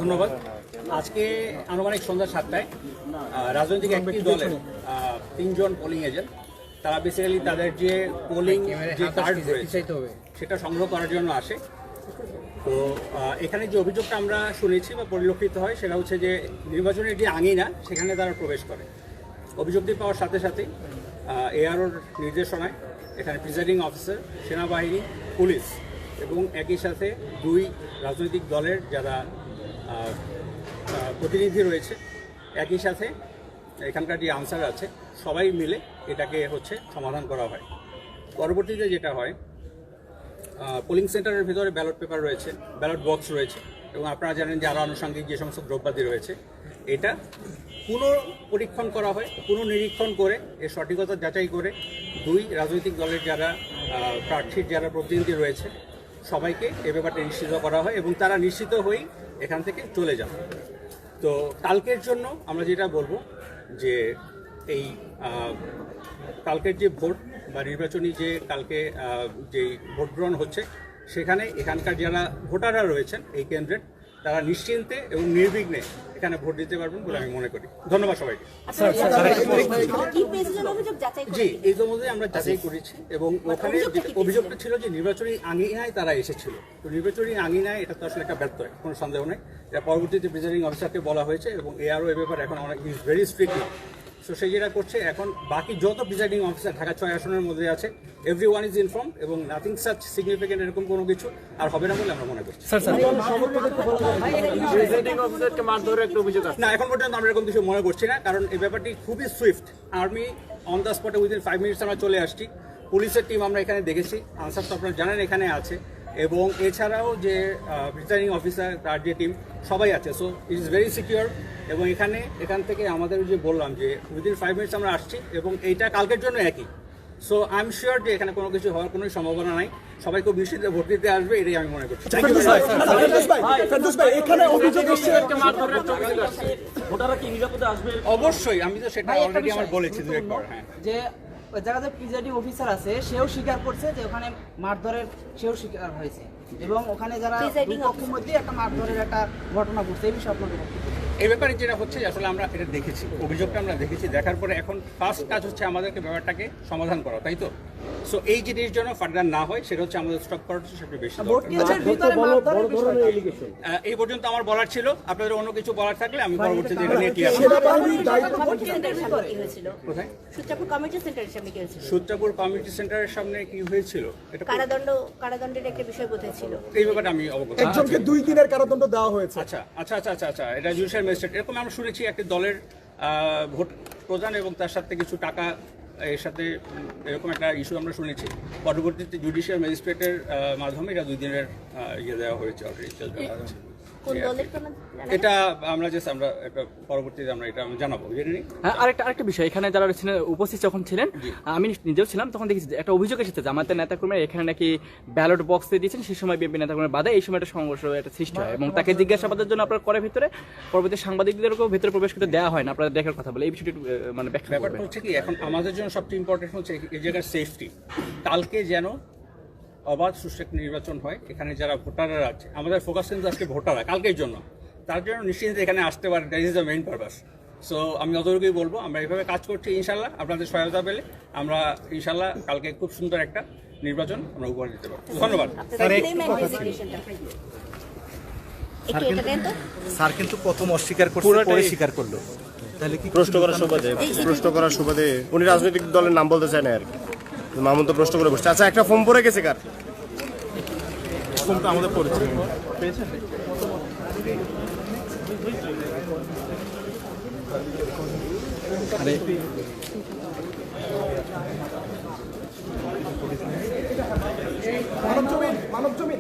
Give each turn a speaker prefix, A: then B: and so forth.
A: ধন্যবাদ। আজকে আনুমানিক সন্ধ্যা 7টায় রাজনৈতিক একটি দলের 3 জন পোলিং এজেন্ট তারা বেসিক্যালি তাদের যে পোলিং যে কার্ড রয়েছে সেটা সংগ্রহ করার জন্য আসে। তো এখানে যে অভিযোগটা আমরা শুনেছি বা পরিলক্ষিত হয় সেটা হচ্ছে যে নির্বাচনের যে আঙিনা সেখানে তারা প্রবেশ করে। অভিযোগটি পাওয়ার সাথে সাথেই এআরওর নির্দেশনায় এখানে প্রিজাইডিং অফিসার, সেনাবাহিনী, পুলিশ এবং একই সাথে 2 রাজনৈতিক দলের যারা প্রতিনিধি রয়েছে, একই সাথে এখানকার যে আনসার আছে সবাই মিলে এটাকে সমাধান করা হয়। পরবর্তীতে যেটা হয়, পোলিং সেন্টারের ভিতরে ব্যালট পেপার রয়েছে, ব্যালট বক্স রয়েছে এবং আপনারা জানেন যে আরও আনুষঙ্গিক যে সমস্ত দ্রব্যাদি রয়েছে, এটা পুনঃপরীক্ষণ করা হয়। পুনঃনিরীক্ষণ করে এর সঠিকতা যাচাই করে 2 রাজনৈতিক দলের যারা প্রার্থীর যারা প্রতিনিধি রয়েছে সবাইকে এ ব্যাপারটা নিশ্চিত করা হয় এবং তারা নিশ্চিত হয়েই এখান থেকে চলে যান। তো কালকের জন্য আমরা যেটা বলবো যে এই কালকের যে ভোট বা নির্বাচনী যে কালকে যেই ভোট গ্রহণ হচ্ছে সেখানে এখানকার যারা ভোটাররা রয়েছেন এই কেন্দ্রের তারা নিশ্চিন্তে এবং নির্বিঘ্নে এখানে ভোট দিতে পারবেন বলে আমি মনে করি। ধন্যবাদ সবাইকে। জি, এই মধ্যে আমরা যাচাই করেছি এবং ওখানে অভিযোগটা ছিল যে নির্বাচনী আঙিনায় তারা এসেছিল। তো নির্বাচনী আঙিনায় এটা তো আসলে একটা ব্যর্থ, কোনো সন্দেহ নেই। এটা পরবর্তীতে প্রিজাইডিং অফিসারকে বলা হয়েছে এবং এআরও এ ব্যাপারে এখন অনেক ভেরি স্ট্রিক্ট। সো সেই যেটা করছে এখন বাকি যত প্রিজাইডিং অফিসার ঢাকা 6 আসনের মধ্যে আছে, এভরিওয়ান ইজ ইনফর্ম এবং নাথিং সাচ সিগনিফিকেন্ট এরকম কোনো কিছু আর হবে না বলে আমরা মনে করছি। না, এখন পর্যন্ত আমরা এরকম কিছু মনে করছি না, কারণ এই ব্যাপারটি খুবই সুইফট। আর্মি অন দ্য স্পটে উইদিন 5 মিনিটস আমরা চলে আসছি। পুলিশের টিম আমরা এখানে দেখেছি, আনসার তো আপনারা জানেন এখানে আছে এবং এছাড়াও যে প্রিজাইডিং অফিসার তার যে টিম সবাই আছে। So it is very secure এবং এখান থেকে আমাদের যে বললাম যে উইদিন 5 মিনিটস আমরা আসছি এবং এইটা কালকের জন্য একই। সো আই এম শিওর যে এখানে কোনো কিছু হওয়ার কোনো সম্ভাবনা নাই। সবাই খুব নিশ্চিত ভোট দিতে আসবে, এটাই আমি মনে করছি। অবশ্যই, আমি তো সেটা অলরেডি আমার বলেছি
B: যে জায়গাতে প্রিজাইডিং অফিসার আছে সেও স্বীকার করছে যে ওখানে মারধরের সেও স্বীকার হয়েছে এবং ওখানে যারা দুই পক্ষের মধ্যে একটা মারধরের একটা ঘটনা ঘটছে। এই বিষয়ে আপনাদের
A: এই ব্যাপারে যেটা হচ্ছে আসলে আমরা এটা দেখেছি, অভিযোগটা আমরা দেখেছি, দেখার পরে এখন ফার্স্ট কাজ হচ্ছে আমাদেরকে ব্যাপারটাকে সমাধান করা, তাই তো? সো এই জিনিস যেন ফার্দার না হয় সেটা হচ্ছে আমাদের স্টপ করার সবচেয়ে বেশি এই পর্যন্ত আমার বলার ছিল। আপনাদের অন্য কিছু বলার থাকলে আমি পরবর্তীতে এটা নিয়ে ক্লিয়ার কোথায় সূত্রাপুর কমিউনিটি সেন্টারের সামনে কি হয়েছিল, এটা
C: কারাদণ্ডের একটা বিষয় বোধহয় ছিল।
A: এই ব্যাপারে আমি অবগত।
D: একজনকে 2 দিনের কারাদণ্ড দেওয়া হয়েছে।
A: আচ্ছা, এটা জুডিশিয়াল ম্যাজিস্ট্রেট, এরকম আমরা শুনেছি একটি দলের ভোট প্রদান এবং তার সাথে কিছু টাকা এর সাথে এরকম একটা ইস্যু আমরা শুনেছি। পরবর্তীতে জুডিশিয়াল ম্যাজিস্ট্রেটের মাধ্যমে এটা 2 দিনের দেওয়া হয়েছে অলরেডি। এটা আমরা পরবর্তীতে আমরা এটা জানাবো।
B: আরেকটা বিষয়, এখানে যারা উপস্থিত যখন ছিলেন, আমি নিজেও ছিলাম, তখন দেখেছি একটা অভিযোগ এসেছে জামায়াতের নেতাকর্মীরা এখানে নাকি ব্যালট বক্স দিয়েছেন, সেই সময় বিএনপি নেতাকর্মীর বাধা, এই সময় একটা সংঘর্ষ একটা সৃষ্টি হয় এবং তাকে জিজ্ঞাসাবাদের জন্য আপনার করে ভিতরে পরবর্তী সাংবাদিকদেরকেও ভিতরে প্রবেশ করতে দেওয়া হয় না, আপনারা দেখার কথা বলে এই বিষয়টি মানে
A: ব্যাপারটা হচ্ছে কি, এখন আমাদের জন্য সবচেয়ে ইম্পর্টেন্ট হচ্ছে এই জায়গার সেফটি। কালকে যেন অবাধ সুষ্ঠু নির্বাচন হয়, এখানে যারা ভোটাররা আছে, আমাদের ফোকাস কিন্তু আজকে ভোটাররা কালকের জন্য, তার জন্য নিশ্চিন্তে এখানে আসতে পারে। That is the main purpose. So আমি অতটুকুই বলবো, আমরা এইভাবে কাজ করছি। ইনশাল্লাহ আপনাদের সহায়তা পেলে আমরা ইনশাল্লাহ কালকে খুব সুন্দর একটা নির্বাচন আমরা উপহার দিতে পারবো। ধন্যবাদ।
E: স্যার কিন্তু প্রথম অস্বীকার করছে, পরে স্বীকার করলো, তাহলে কি
F: প্রশ্ন করার সুবাদে উনি রাজনৈতিক দলের নাম বলতে চায় না আর কি, মামুন তো প্রশ্ন করে বসছে। আচ্ছা, একটা ফর্ম পড়ে গেছে, কার ফর্মটা আমাদের পড়েছে
D: মানব জমিন